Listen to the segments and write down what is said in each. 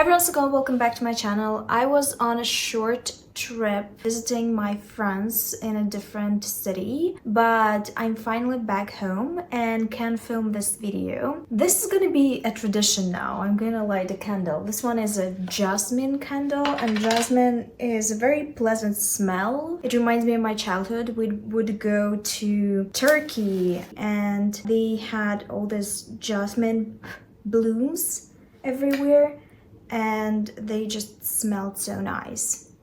everyone, welcome back to my channel. I was on a short trip visiting my friends in a different city, but I'm finally back home and can film this video. This is gonna be a tradition now. I'm gonna light a candle. This one is a jasmine candle, and jasmine is a very pleasant smell. It reminds me of my childhood. We would go to Turkey and they had all these jasmine blooms everywhere and they just smelled so nice.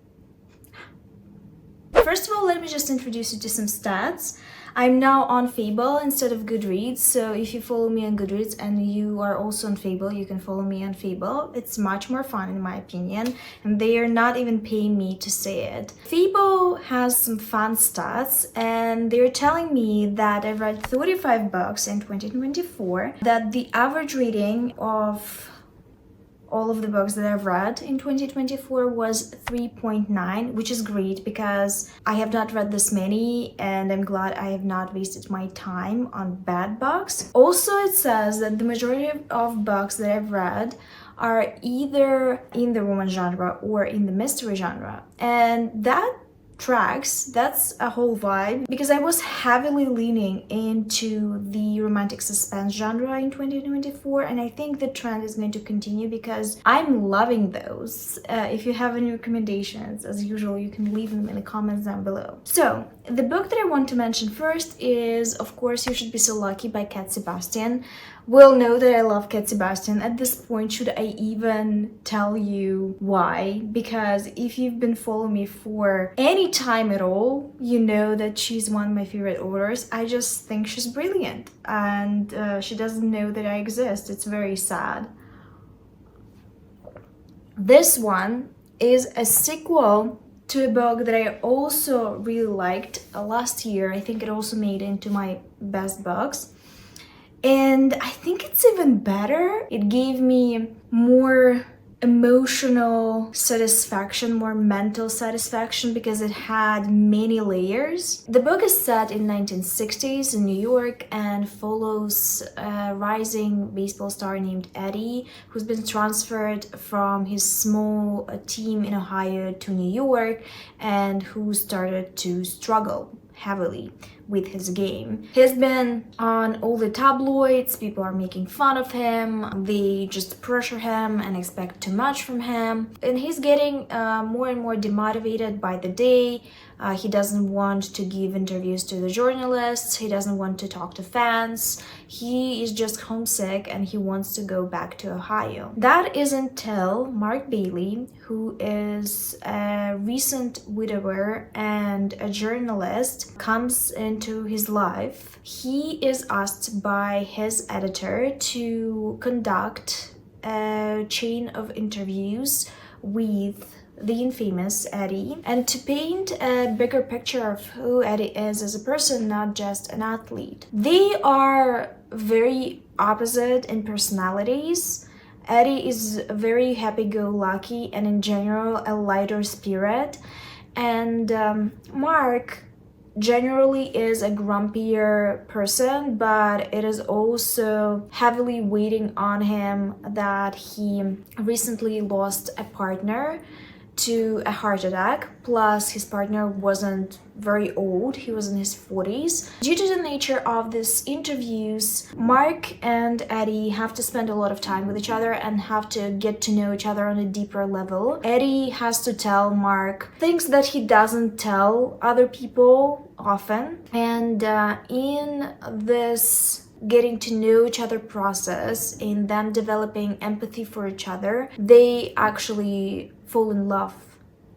First of all, let me just introduce you to some stats. I'm now on Fable instead of Goodreads, so if you follow me on Goodreads and you are also on Fable, you can follow me on Fable. It's much more fun in my opinion, and they are not even paying me to say it. Fable has some fun stats, and they're telling me that I've read 35 books in 2024, that the average rating of all of the books that I've read in 2024 was 3.9, which is great because I have not read this many and I'm glad I have not wasted my time on bad books. Also, it says that the majority of books that I've read are either in the romance genre or in the mystery genre, and that tracks. That's a whole vibe because I was heavily leaning into the romantic suspense genre in 2024, and I think the trend is going to continue because I'm loving those. If you have any recommendations, as usual, you can leave them in the comments down below. So the book that I want to mention first is, of course, You Should Be So Lucky by Sebastian. We'll know that I love Sebastian. At this point, should I even tell you why? Because if you've been following me for any time at all, you know that she's one of my favorite authors. I just think she's brilliant, and she doesn't know that I exist. It's very sad. This one is a sequel to a book that I also really liked last year. I think it also made it into my best books. And I think it's even better. It gave me more emotional satisfaction, more mental satisfaction, because it had many layers. The book is set in 1960s in New York and follows a rising baseball star named Eddie, who's been transferred from his small team in Ohio to New York and who started to struggle heavily with his game. He's been on all the tabloids, people are making fun of him, they just pressure him and expect too much from him, and he's getting more and more demotivated by the day. He doesn't want to give interviews to the journalists, he doesn't want to talk to fans, he is just homesick and he wants to go back to Ohio. That is until Mark Bailey, who is a recent widower and a journalist, comes into his life. He is asked by his editor to conduct a chain of interviews with the infamous Eddie, and to paint a bigger picture of who Eddie is as a person, not just an athlete. They are very opposite in personalities. Eddie is very happy-go-lucky and in general a lighter spirit, and Mark generally is a grumpier person, but it is also heavily weighing on him that he recently lost a partner to a heart attack, plus his partner wasn't very old, he was in his 40s. Due to the nature of these interviews, Mark and Eddie have to spend a lot of time with each other and have to get to know each other on a deeper level. Eddie has to tell Mark things that he doesn't tell other people often, and in this getting to know each other process, in them developing empathy for each other, they actually fall in love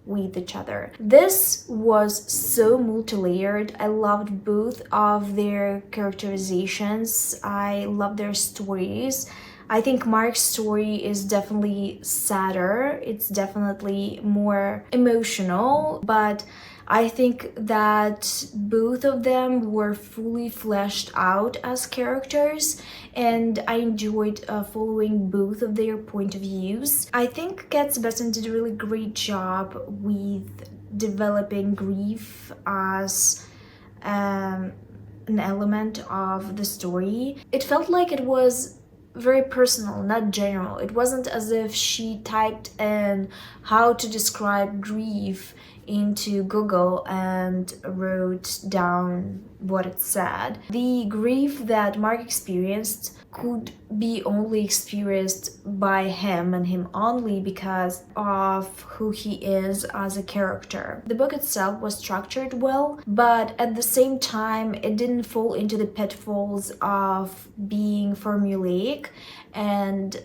with each other. This was so multi-layered. I loved both of their characterizations. I love their stories. I think Mark's story is definitely sadder. It's definitely more emotional, but I think that both of them were fully fleshed out as characters, and I enjoyed following both of their point of views. I think Sebastian did a really great job with developing grief as an element of the story. It felt like it was very personal, not general. It wasn't as if she typed in how to describe grief into Google and wrote down what it said. The grief that Mark experienced could be only experienced by him and him only because of who he is as a character. The book itself was structured well, but at the same time it didn't fall into the pitfalls of being formulaic and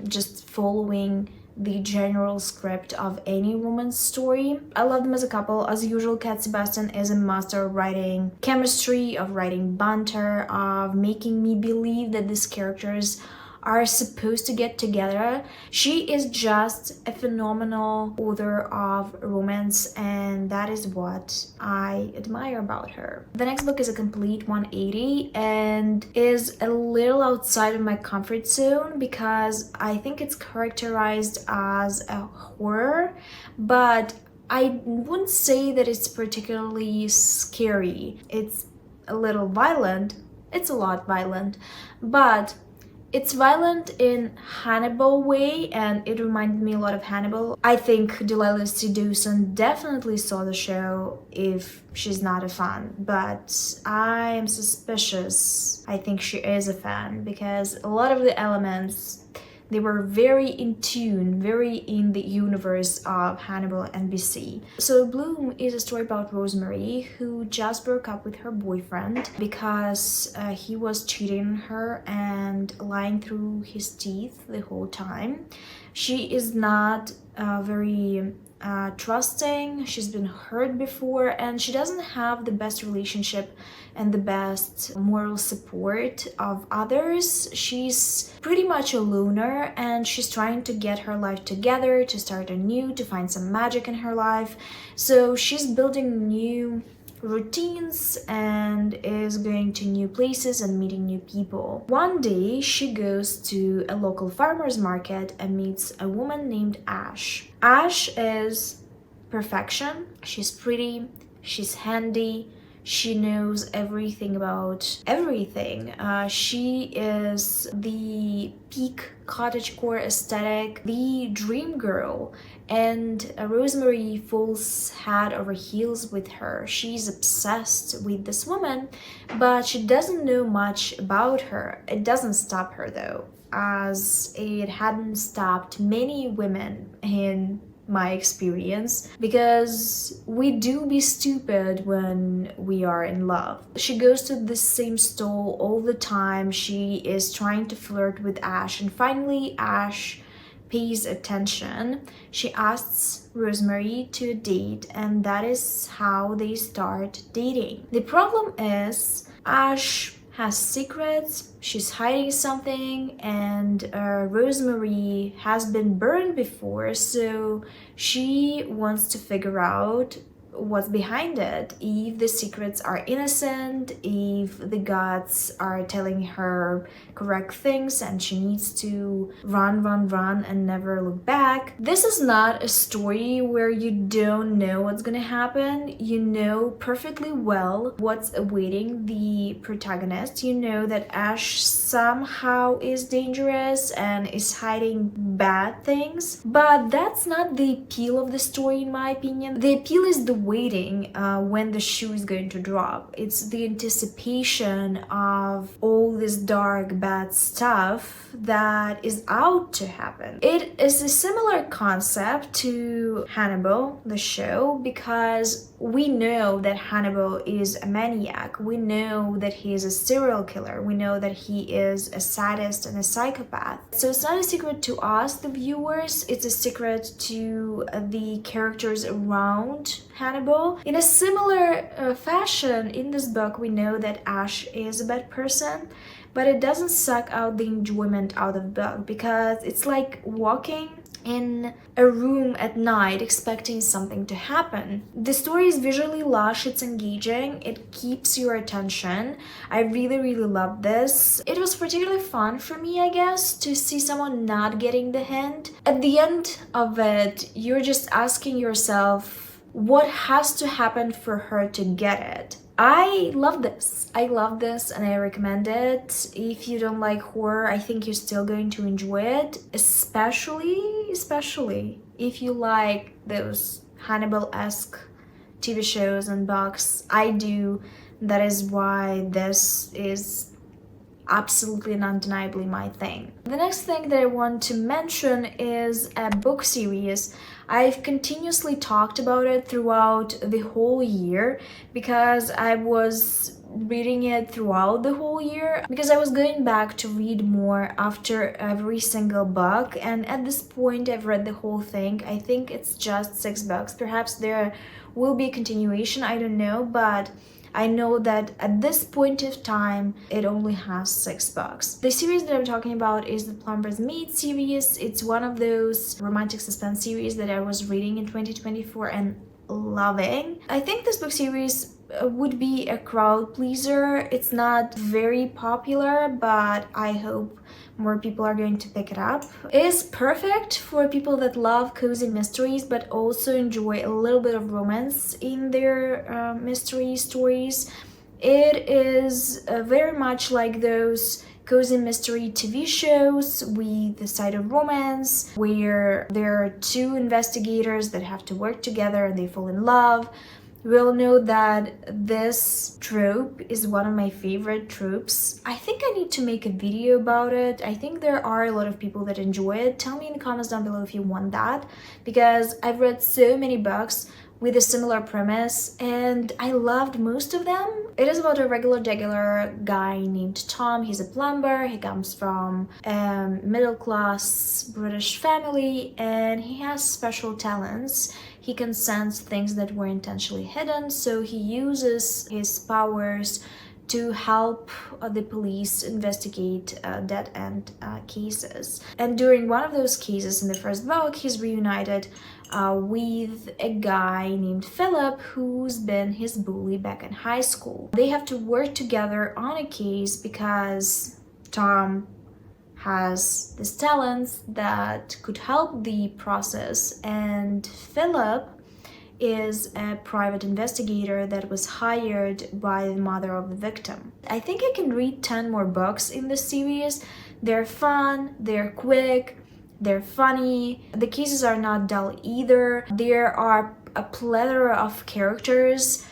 just following the general script of any woman's story. I love them as a couple. As usual, Cat Sebastian is a master of writing chemistry, of writing banter, of making me believe that these characters are supposed to get together. She is just a phenomenal author of romance, and that is what I admire about her. The next book is a complete 180 and is a little outside of my comfort zone because I think it's characterized as a horror, but I wouldn't say that it's particularly scary. It's a little violent. It's a lot violent, but it's violent in Hannibal way, and it reminded me a lot of Hannibal. I think Delilah Dawson definitely saw the show if she's not a fan, but I am suspicious. I think she is a fan because a lot of the elements, they were very in tune, very in the universe of Hannibal and BC. So Bloom is a story about Rosemary, who just broke up with her boyfriend because he was cheating on her and lying through his teeth the whole time. She is not very trusting, she's been hurt before, and she doesn't have the best relationship and the best moral support of others. She's pretty much a loner and she's trying to get her life together, to start anew, to find some magic in her life. So she's building new routines and is going to new places and meeting new people. One day she goes to a local farmer's market and meets a woman named Ash. Ash is perfection. She's pretty, she's handy, she knows everything about everything. She is the peak cottagecore aesthetic, the dream girl, and Rosemary falls head over heels with her. She's obsessed with this woman, but she doesn't know much about her. It doesn't stop her though, as it hadn't stopped many women in my experience, because we do be stupid when we are in love. She goes to the same stall all the time. She is trying to flirt with Ash, and finally Ash pays attention. She asks Rosemary to a date, and that is how they start dating. The problem is Ash has secrets, she's hiding something, and Rosemary has been burned before, so she wants to figure out what's behind it, if the secrets are innocent, if the gods are telling her correct things and she needs to run and never look back. This is not a story where you don't know what's gonna happen. You know perfectly well what's awaiting the protagonist. You know that Ash somehow is dangerous and is hiding bad things, but that's not the appeal of the story, in my opinion. The appeal is the waiting when the shoe is going to drop. It's the anticipation of all this dark, bad stuff that is out to happen. It is a similar concept to Hannibal, the show, because we know that Hannibal is a maniac. We know that he is a serial killer. We know that he is a sadist and a psychopath. So it's not a secret to us, the viewers. It's a secret to the characters around Hannibal. In a similar fashion, in this book, we know that Ash is a bad person, but it doesn't suck out the enjoyment out of the book, because it's like walking in a room at night expecting something to happen. The story is visually lush, it's engaging, it keeps your attention. I really love this. It was particularly fun for me, I guess, to see someone not getting the hint. At the end of it, you're just asking yourself, what has to happen for her to get it? I love this. I love this and I recommend it. If you don't like horror, I think you're still going to enjoy it, especially if you like those Hannibal-esque TV shows and books. I do. That is why this is absolutely and undeniably my thing. The next thing that I want to mention is a book series. I've continuously talked about it throughout the whole year because I was reading it throughout the whole year because I was going back to read more after every single book, and at this point I've read the whole thing. I think it's just 6 books. Perhaps there will be a continuation, I don't know, but I know that at this point of time, it only has 6 books. The series that I'm talking about is the Plumber's Meet series. It's one of those romantic suspense series that I was reading in 2024 and loving. I think this book series would be a crowd pleaser. It's not very popular, but I hope more people are going to pick it up. It is perfect for people that love cozy mysteries but also enjoy a little bit of romance in their mystery stories. It is very much like those cozy mystery TV shows with the side of romance where there are 2 investigators that have to work together and they fall in love. We all know that this trope is one of my favorite tropes. I think I need to make a video about it. I think there are a lot of people that enjoy it. Tell me in the comments down below if you want that, because I've read so many books with a similar premise and I loved most of them. It is about a regular guy named Tom. He's a plumber. He comes from a middle-class British family and he has special talents. He can sense things that were intentionally hidden, so he uses his powers to help the police investigate dead-end cases. And during one of those cases in the first book, he's reunited with a guy named Philip who's been his bully back in high school. They have to work together on a case because Tom has these talents that could help the process, and Philip is a private investigator that was hired by the mother of the victim. I think I can read 10 more books in this series. They're fun, they're quick, they're funny. The cases are not dull either. There are a plethora of characters,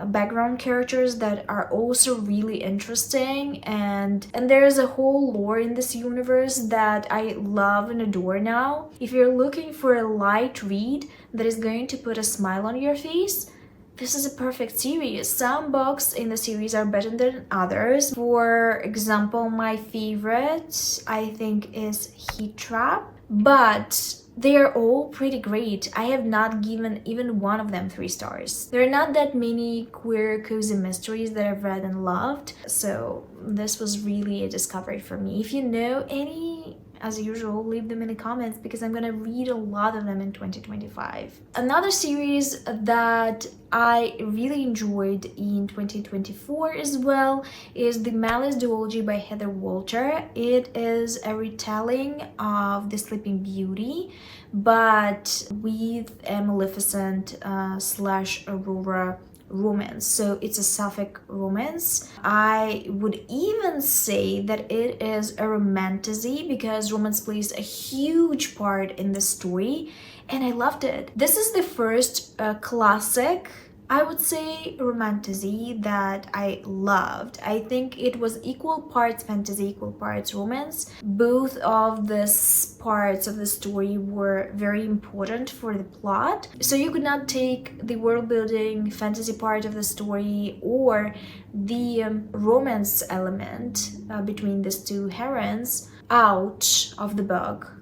background characters that are also really interesting, and there's a whole lore in this universe that I love and adore now. If you're looking for a light read that is going to put a smile on your face, this is a perfect series. Some books in the series are better than others. For example, my favorite I think is Heat Trap, but they are all pretty great. I have not given even one of them 3 stars. There are not that many queer cozy mysteries that I've read and loved, so this was really a discovery for me. If you know any, as usual, leave them in the comments because I'm gonna read a lot of them in 2025. Another series that I really enjoyed in 2024 as well is the Malice Duology by Heather Walter. It is a retelling of The Sleeping Beauty, but with a Maleficent slash Aurora romance. So it's a sapphic romance. I would even say that it is a romantasy because romance plays a huge part in the story and I loved it. This is the first classic, I would say, romantasy that I loved. I think it was equal parts fantasy, equal parts romance. Both of these parts of the story were very important for the plot. So you could not take the world building fantasy part of the story or the romance element between these 2 heroines out of the book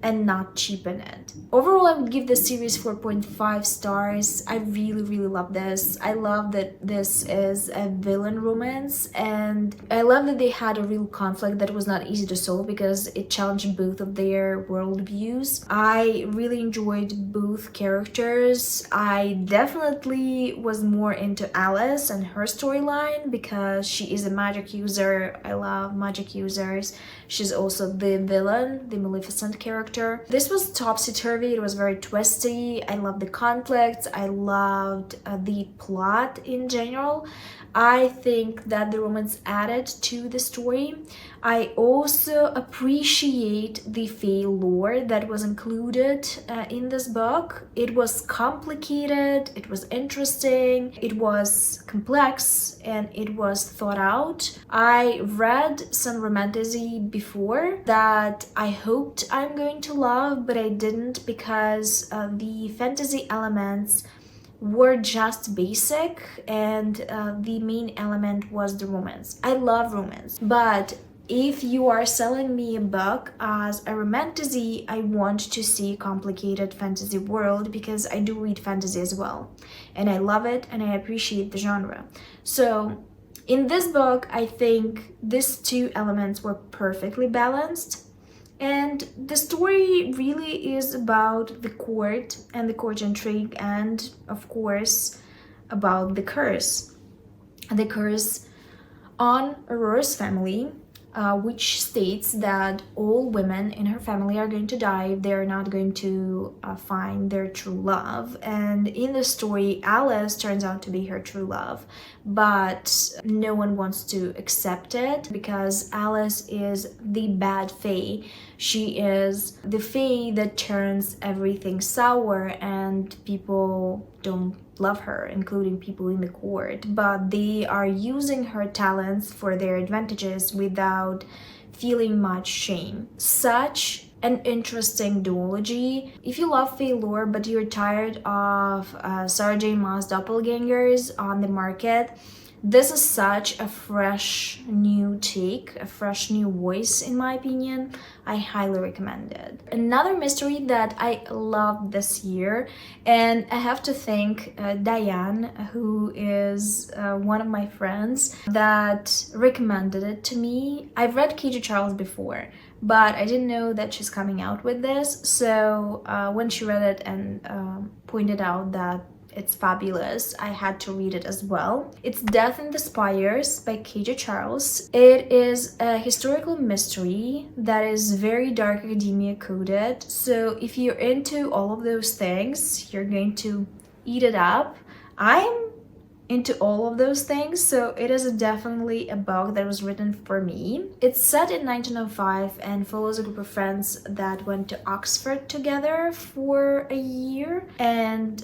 and not cheapen it. Overall, I would give this series 4.5 stars. I really love this. I love that this is a villain romance, and I love that they had a real conflict that was not easy to solve because it challenged both of their worldviews. I really enjoyed both characters. I definitely was more into Alice and her storyline because she is a magic user. I love magic users. She's also the villain, the Maleficent character. character. This was topsy-turvy, it was very twisty. I loved the conflicts, I loved the plot in general. I think that the romance added to the story. I also appreciate the Fae lore that was included in this book. It was complicated, it was interesting, it was complex, and it was thought out. I read some romantasy before that I hoped I'm going to love, but I didn't because the fantasy elements were just basic, and the main element was the romance. I love romance, but if you are selling me a book as a romantasy, I want to see a complicated fantasy world, because I do read fantasy as well, and I love it and I appreciate the genre. So in this book, I think these two elements were perfectly balanced. And the story really is about the court and the court intrigue, and of course about the curse. The curse on Aurora's family, which states that all women in her family are going to die if they're not going to find their true love. And in the story, Alice turns out to be her true love, but no one wants to accept it because Alice is the bad Fae. She is the Fae that turns everything sour, and people don't love her, including people in the court, but they are using her talents for their advantages without feeling much shame. Such an interesting duology. If you love Fae lore but you're tired of Sarah J. Maas doppelgangers on the market, this is such a fresh new take, a fresh new voice in my opinion. I highly recommend it. Another mystery that I loved this year, and I have to thank Diane, who is one of my friends that recommended it to me. I've read K.J. Charles before, but I didn't know that she's coming out with this. So when she read it and pointed out that it's fabulous, I had to read it as well. It's Death in the Spires by K.J. Charles. It is a historical mystery that is very dark academia coded. So if you're into all of those things, you're going to eat it up. I'm into all of those things, so it is definitely a book that was written for me. It's set in 1905 and follows a group of friends that went to Oxford together for a year and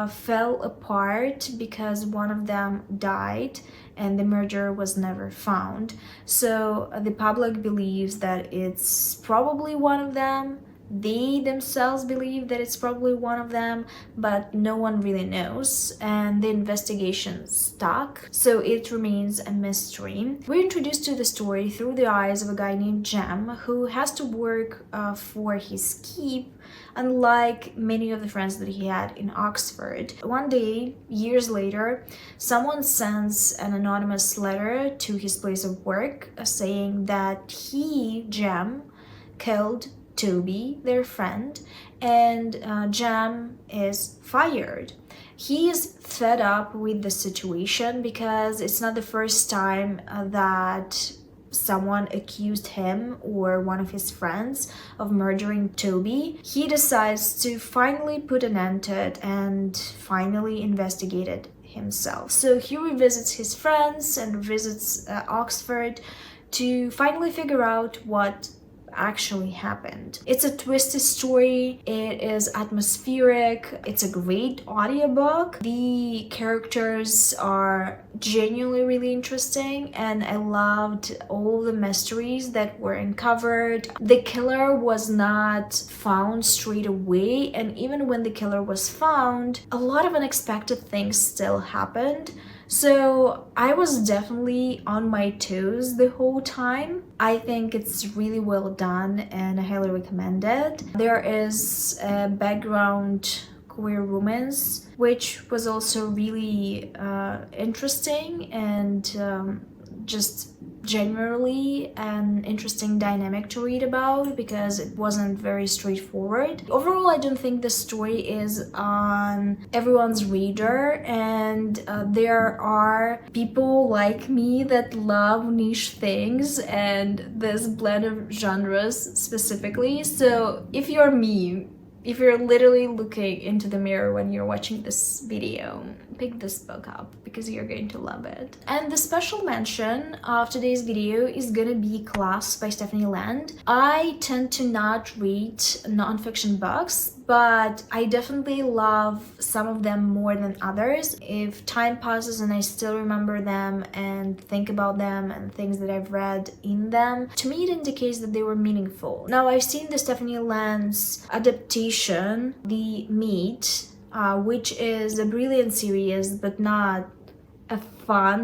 fell apart because one of them died and the murderer was never found. So the public believes that it's probably one of them. They themselves believe that it's probably one of them, but no one really knows, and the investigation stuck, so it remains a mystery. We're introduced to the story through the eyes of a guy named Jem, who has to work for his keep, unlike many of the friends that he had in Oxford. One day, years later, someone sends an anonymous letter to his place of work saying that he, Jem, killed Toby, their friend, and Jem is fired. He is fed up with the situation because it's not the first time that someone accused him or one of his friends of murdering Toby. He decides to finally put an end to it and finally investigate it himself. So he revisits his friends and visits Oxford to finally figure out what actually happened. It's a twisted story, it is atmospheric, it's a great audiobook. The characters are genuinely really interesting, and I loved all the mysteries that were uncovered. The killer was not found straight away, and even when the killer was found, a lot of unexpected things still happened. So I was definitely on my toes the whole time. I think it's really well done and I highly recommend it. There is a background queer romance, which was also really interesting, and just generally an interesting dynamic to read about because it wasn't very straightforward. Overall, I don't think the story is on everyone's radar, and there are people like me that love niche things and this blend of genres specifically. So if you're me, if you're literally looking into the mirror when you're watching this video, pick this book up because you're going to love it. And the special mention of today's video is gonna be Class by Stephanie Land. I tend to not read nonfiction books, but I definitely love some of them more than others. If time passes and I still remember them and think about them and things that I've read in them, to me it indicates that they were meaningful. Now, I've seen the Stephanie Land's adaptation, The Meet, which is a brilliant series, but not a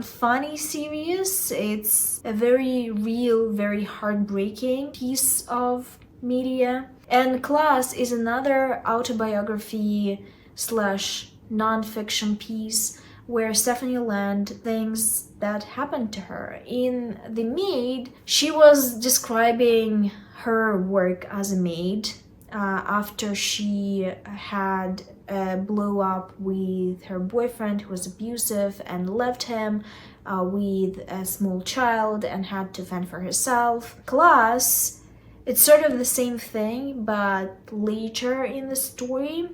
funny series. It's a very real, very heartbreaking piece of media. And Class is another autobiography slash non-fiction piece where Stephanie Land things that happened to her. In The Maid, she was describing her work as a maid after she had a blow up with her boyfriend who was abusive and left him with a small child and had to fend for herself. Class, it's sort of the same thing, but later in the story.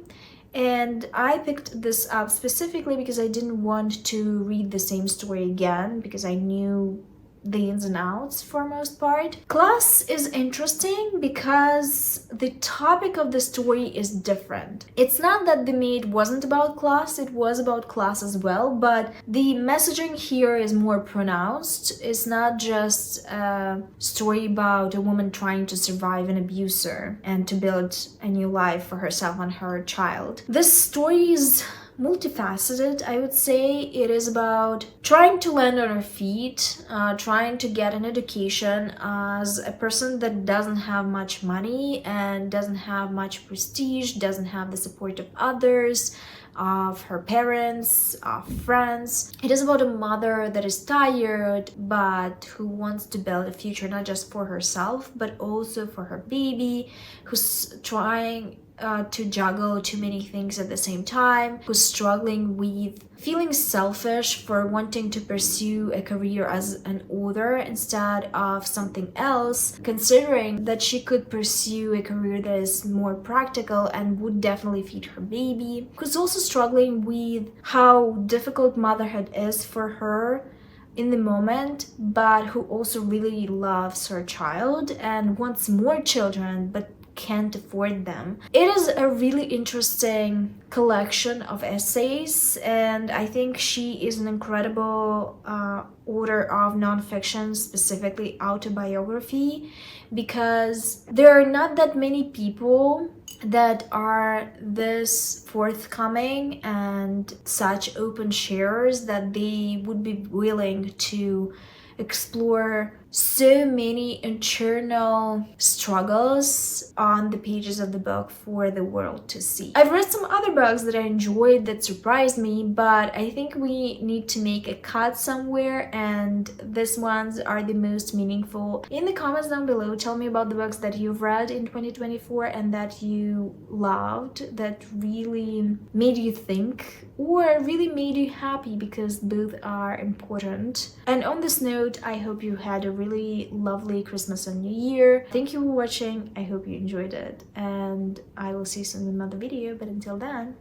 And I picked this up specifically because I didn't want to read the same story again, because I knew the ins and outs for most part. Class is interesting because the topic of the story is different. It's not that The Maid wasn't about class, it was about class as well, but the messaging here is more pronounced. It's not just a story about a woman trying to survive an abuser and to build a new life for herself and her child. This story is multifaceted, I would say. It is about trying to land on her feet, trying to get an education as a person that doesn't have much money and doesn't have much prestige, doesn't have the support of others, of her parents, of friends. It is about a mother that is tired but who wants to build a future not just for herself but also for her baby, who's trying to juggle too many things at the same time, who's struggling with feeling selfish for wanting to pursue a career as an author instead of something else, considering that she could pursue a career that is more practical and would definitely feed her baby, who's also struggling with how difficult motherhood is for her in the moment, but who also really loves her child and wants more children but can't afford them. It is a really interesting collection of essays, and I think she is an incredible author of nonfiction, specifically autobiography, because there are not that many people that are this forthcoming and such open sharers that they would be willing to explore so many internal struggles on the pages of the book for the world to see. I've read some other books that I enjoyed that surprised me, but I think we need to make a cut somewhere, and these ones are the most meaningful. In the comments down below, tell me about the books that you've read in 2024 and that you loved, that really made you think or really made you happy, because both are important. And on this note, I hope you had a really lovely Christmas and New Year. Thank you for watching. I hope you enjoyed it, and I will see you soon in another video, but until then,